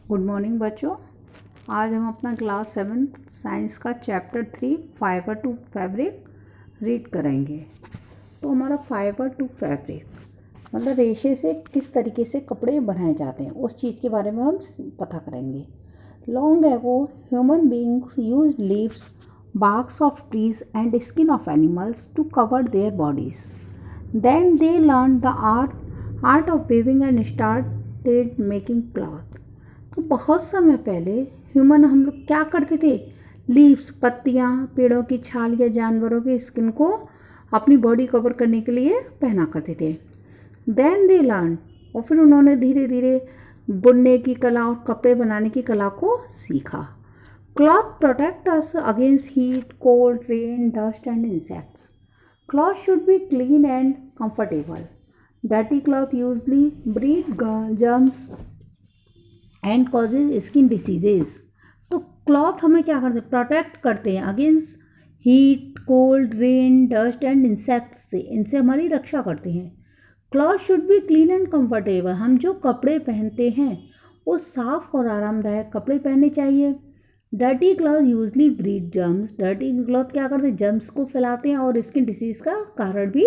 Good morning बच्चों। आज हम अपना क्लास 7 साइंस का chapter 3 fibre to fabric read करेंगे। तो हमारा फाइबर टू फैब्रिक मतलब रेशे से किस तरीके से कपड़े बनाए जाते हैं उस चीज़ के बारे में हम पता करेंगे। Long ago human beings use leaves, barks of trees and skin of animals to cover their bodies. Then they learned the art of weaving and started making cloth. तो बहुत समय पहले ह्यूमन हम लोग क्या करते थे, लीव्स पत्तियाँ, पेड़ों की छाल या जानवरों के स्किन को अपनी बॉडी कवर करने के लिए पहना करते थे। देन दे लर्न, और फिर उन्होंने धीरे धीरे बुनने की कला और कपड़े बनाने की कला को सीखा। Cloth protect us against heat, cold, rain, dust and insects. Cloth should be clean and comfortable. Dirty cloth usually breed germs and causes skin diseases. तो क्लॉथ हमें क्या करते हैं, प्रोटेक्ट करते हैं against heat, cold, rain, dust and insects से, इनसे हमारी रक्षा करते हैं। Cloth should be clean and comfortable, हम जो कपड़े पहनते हैं वो साफ और आरामदायक कपड़े पहनने चाहिए। Dirty cloth usually breed germs, dirty cloth क्या करते हैं, जर्म्स को फैलाते हैं और स्किन डिसीज़ का कारण भी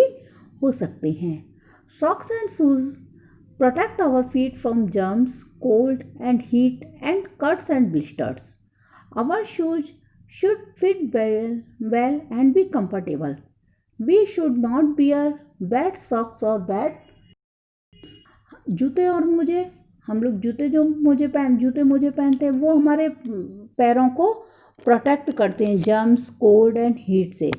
हो सकते हैं। Socks and shoes protect our feet from germs, cold and heat and cuts and blisters. Our shoes should fit well and be comfortable. We should not wear bad socks or bad जूते और मोजे। हम लोग जूते मोजे पहनते हैं वो हमारे पैरों को प्रोटेक्ट करते हैं जर्म्स, कोल्ड एंड हीट से।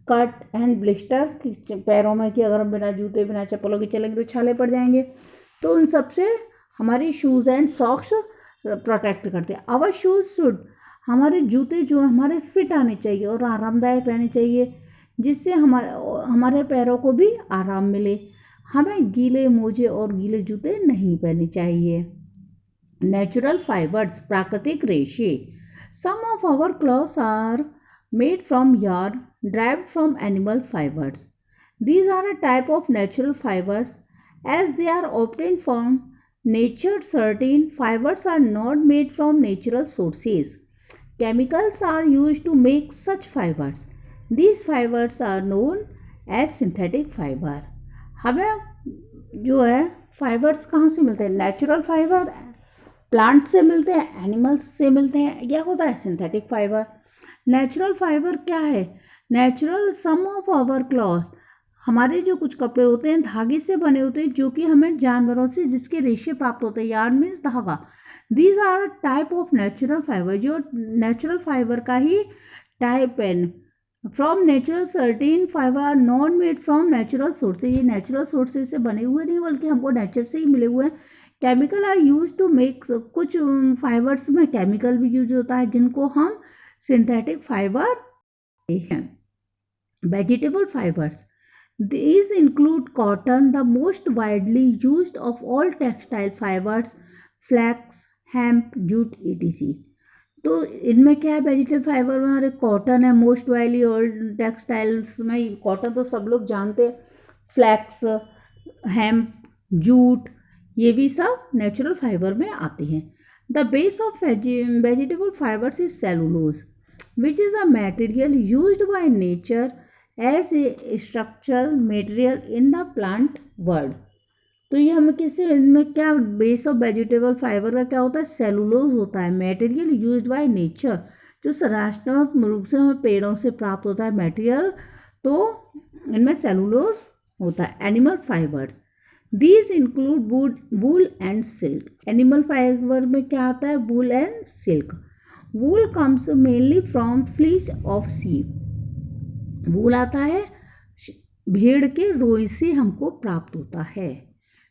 कट एंड ब्लिस्टर, पैरों में कि अगर हम बिना जूते बिना चप्पलों के चलेंगे तो छाले पड़ जाएंगे, तो उन सब से हमारी शूज़ एंड सॉक्स प्रोटेक्ट करते हैं। आवर शूज़ शुड, हमारे जूते जो हमारे फिट आने चाहिए और आरामदायक रहने चाहिए, जिससे हमारे पैरों को भी आराम मिले। हमें गीले मोजे और गीले जूते नहीं पहनने चाहिए। नेचुरल फाइबर्स, प्राकृतिक रेशे। Some of our clothes are made from yarn derived from animal fibers. These are a type of natural fibers. As they are obtained from nature, certain fibers are not made from natural sources. Chemicals are used to make such fibers. These fibers are known as synthetic fiber. हमें जो है fibres कहाँ से मिलते हैं, natural fibre plant से मिलते हैं, एनिमल्स से मिलते हैं, यह होता है सिंथेटिक फाइबर। नेचुरल फाइबर क्या है, natural some of our cloth, हमारे जो कुछ कपड़े होते हैं धागे से बने होते हैं जो कि हमें जानवरों से जिसके रेशे प्राप्त होते हैं, यार्न मीन्स धागा। These are type of natural fibre, जो नेचुरल फाइबर का ही टाइप है। From natural certain fibre are not made from natural sources, ये नेचुरल सोर्सेज से बने हुए नहीं बल्कि हमको नेचर से ही मिले हुए हैं। Chemical are use to make, कुछ फाइबर्स में केमिकल भी यूज होता है जिनको हम सिंथेटिक फाइबर हैं। Vegetable fibres, these include cotton, the most widely used of all textile fibers, flax, hemp, jute, etc. तो इनमें क्या है, वेजिटेबल फाइबर में हमारे कॉटन है, मोस्ट वाइडली ऑल टेक्सटाइल्स में कॉटन तो सब लोग जानते हैं, फ्लैक्स, हेम्प, जूट, ये भी सब नेचुरल फाइबर में आते हैं। The base of vegetable fibres is cellulose, which is a material used by nature as a structural material in the plant world. तो ये हमें किसी इनमें क्या, बेस ऑफ वेजिटेबल फाइबर का क्या होता है, सेलुलोज होता है, मटेरियल यूज्ड बाय नेचर, जो संरचनात्मक रूप से हमें पेड़ों से प्राप्त होता है मटेरियल, तो इनमें सेलुलोज होता है। Animal fibres, these include wool and silk. Animal fibre में क्या आता है, wool and silk. Wool comes mainly from fleece of sheep, wool आता है भेड़ के रोई से हमको प्राप्त होता है।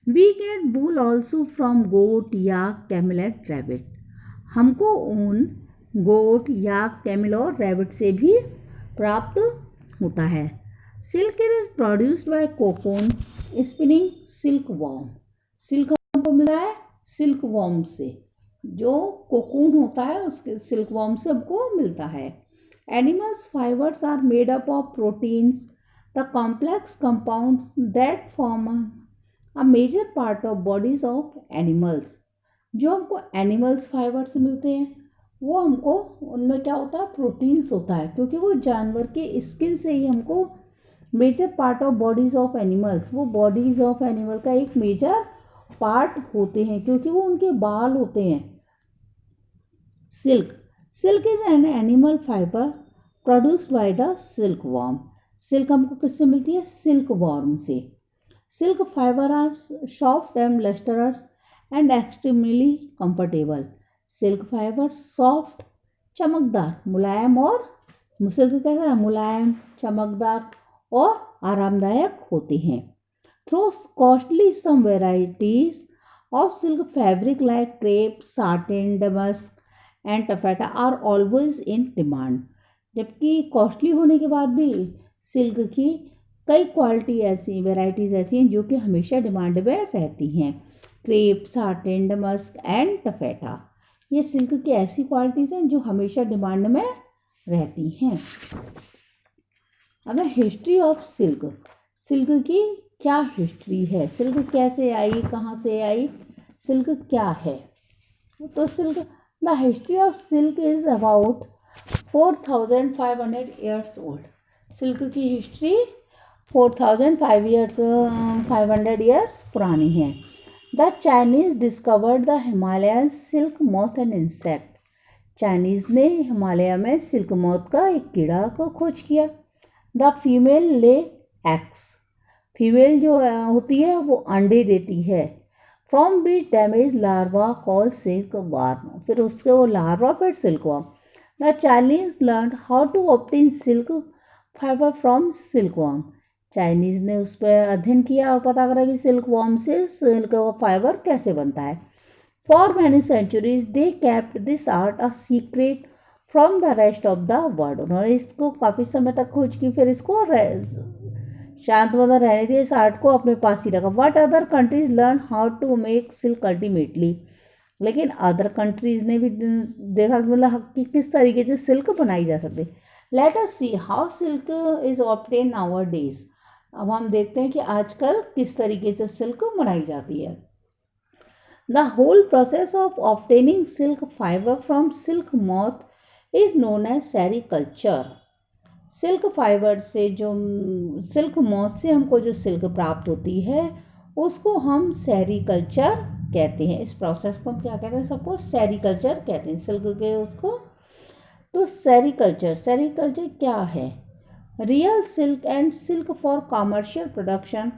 We get wool also from goat, yak, camel and rabbit, हमको ऊन गोट, याक, कैमल और रैबिट से भी प्राप्त होता है। Silk is produced by cocoon spinning silk worm, silk हमको मिला है सिल्क वॉर्म से, जो कोकून होता है उसके सिल्क वॉर्म से हमको मिलता है। Animals' fibers are made up of proteins, the complex compounds that form a major part of bodies of animals. जो हमको एनिमल्स फाइबर से मिलते हैं वो हमको उनमें क्या होता है, प्रोटीन्स होता है, क्योंकि वो जानवर के स्किन से ही हमको major part of bodies of animals, वो बॉडीज ऑफ एनिमल का एक मेजर पार्ट होते हैं, क्योंकि वो उनके बाल होते हैं। Silk, silk is an animal fibre produced by the silk worm. Silk हमको किससे मिलती है, सिल्क वॉर्म से। Silk fibre are soft and lustrous and extremely comfortable. Silk fibre soft, चमकदार, मुलायम और सिल्क कैसा है, मुलायम, चमकदार और आरामदायक होते हैं। Though costly some varieties of silk fabric like crepe, satin, damask and taffeta are always in demand. जबकि कॉस्टली होने के बाद भी सिल्क की कई क्वालिटी ऐसी वेराइटीज़ ऐसी हैं जो कि हमेशा डिमांड में रहती हैं। Crepe, satin, damask and taffeta, ये सिल्क की ऐसी क्वालिटीज़ हैं जो हमेशा डिमांड में रहती हैं। अब हिस्ट्री ऑफ सिल्क, सिल्क की क्या हिस्ट्री है, सिल्क कैसे आई, कहाँ से आई, सिल्क क्या है। तो silk, the history of silk is about 4500 years old. Silk की हिस्ट्री 4500 ईयर्स पुरानी है। The Chinese discovered the Himalayan silk moth and insect. Chinese ने हिमालय में सिल्क मॉथ का एक कीड़ा को खोज किया। The female lay eggs, female जो होती है वो अंडे देती है। From beach damage larva call silk worm, फिर उसके वो लार्वा फिर silk worm. The Chinese learn how to obtain silk fibre from silk worm. Chinese ने उस पर अध्ययन किया और पता करा कि सिल्क वार्म से सिल्क फाइबर कैसे बनता है। For many centuries they kept this art a secret from the rest of the world. उन्होंने इसको काफ़ी समय तक खोज की, फिर इसको शांत मतलब रहने दिया, इस आर्ट को अपने पास ही रखा। What other countries learn how to make silk ultimately, लेकिन अदर कंट्रीज़ ने भी देखा मतलब कि किस तरीके से सिल्क बनाई जा सकती। Let us see how silk is obtain now days. अब हम देखते हैं कि आजकल किस तरीके से सिल्क बनाई जाती है। The whole process of obtaining silk fibre from silk moth is known as sericulture. Silk fibre से जो सिल्क मॉथ से हमको जो सिल्क प्राप्त होती है उसको हम सेरीकल्चर कहते हैं। इस प्रोसेस को हम क्या कहते हैं, सबको सेरीकल्चर कहते हैं, सिल्क के उसको। तो सेरीकल्चर, सेरीकल्चर क्या है, real silk and silk for commercial production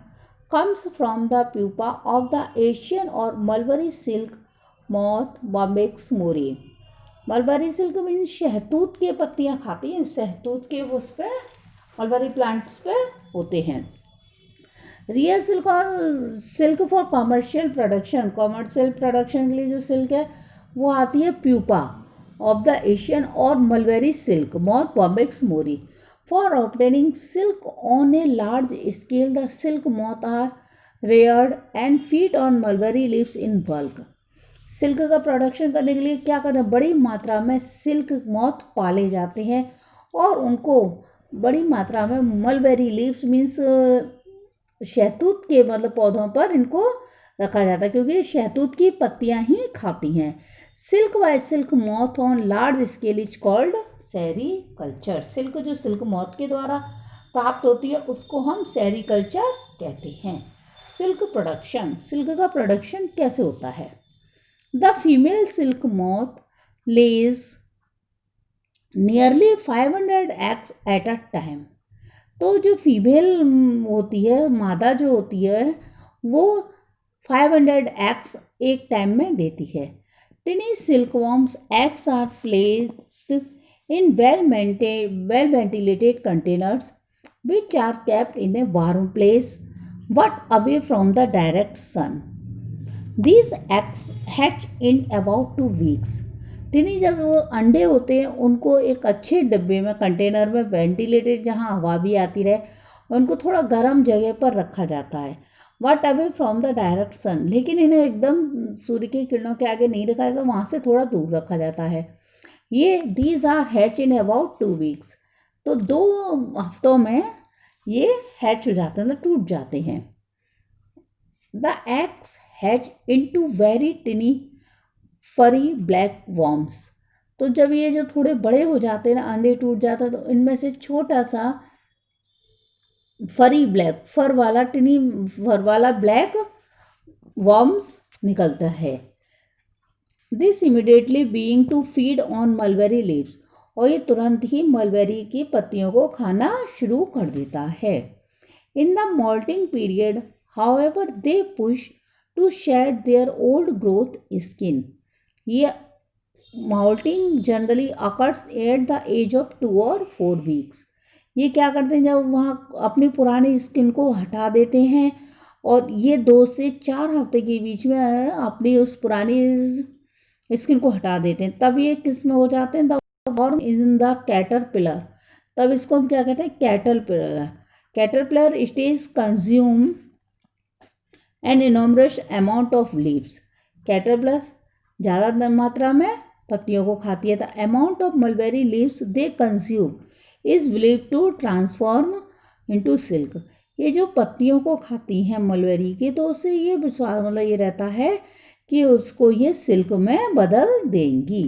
comes from the pupa of the Asian or mulberry silk moth Bombyx mori। Mulberry silk means शहतूत के पत्तियाँ खाती हैं, शहतूत के उस पर मलबरी प्लांट्स पे होते हैं। रियल सिल्क और silk for commercial production, commercial production के लिए जो सिल्क है वो आती है प्यूपा ऑफ द एशियन और mulberry silk moth Bombyx Mori. For obtaining silk on a large scale, the silk moth are reared and feed on mulberry leaves in bulk। Silk का production करने के लिए क्या करते हैं, बड़ी मात्रा में सिल्क मॉथ पाले जाते हैं और उनको बड़ी मात्रा में मलबेरी लीव्स मीन्स शहतूत के मतलब पौधों पर इनको रखा जाता है, क्योंकि शहतूत की पत्तियां ही खाती हैं। Silk bye silk moth on large scale is called sericulture. Silk जो सिल्क मॉथ के द्वारा प्राप्त होती है उसको हम सेरीकल्चर कहते हैं। सिल्क प्रोडक्शन, सिल्क का प्रोडक्शन कैसे होता है। The female silk moth lays nearly 500 eggs at a time. तो जो फीमेल होती है, मादा जो होती है वो 500 एग्स एक टाइम में देती है। Tiny silkworms eggs are placed in well ventilated containers which are kept in a warm place but away from the direct sun। These eggs hatch in about 2 weeks। टिनी जब वो अंडे होते हैं उनको एक अच्छे डब्बे में, कंटेनर में वेंटिलेटेड जहाँ हवा भी आती रहे, उनको थोड़ा गर्म जगह पर रखा जाता है। But away from the direct sun, लेकिन इन्हें एकदम सूर्य की किरणों के आगे नहीं रखा जाता, वहाँ से थोड़ा दूर रखा जाता है। ये these are hatch in about 2 weeks। तो 2 हफ्तों में ये हैच हो जाते हैं, मतलब टूट जाते हैं। The eggs hatch into very टिनी फरी ब्लैक वॉर्म्स। तो जब ये जो थोड़े बड़े हो जाते हैं ना, अंडे टूट जाता है, तो इनमें से छोटा सा फरी ब्लैक फर वाला ब्लैक वर्म्स निकलता है। This immediately being to feed on mulberry leaves, और ये तुरंत ही मलबेरी की पत्तियों को खाना शुरू कर देता है। In the moulting period however they push to shed their old growth skin. ये moulting generally occurs at the age of 2 और 4 वीक्स। ये क्या करते हैं, जब वहाँ अपनी पुरानी स्किन को हटा देते हैं और ये 2 से 4 हफ्ते के बीच में अपनी उस पुरानी स्किन को हटा देते हैं, तब ये किस में हो जाते हैं, the worm is in the caterpillar. तब इसको हम क्या कहते हैं, caterpillar. Caterpillar stage consume an enormous amount of leaves. Caterpillar ज़्यादा मात्रा में पत्तियों को खाती है। The amount of mulberry leaves they consume is believe to transform into silk. ये जो पत्तियों को खाती हैं मलबेरी की, तो उससे ये विश्वास मतलब ये रहता है कि उसको ये सिल्क में बदल देंगी।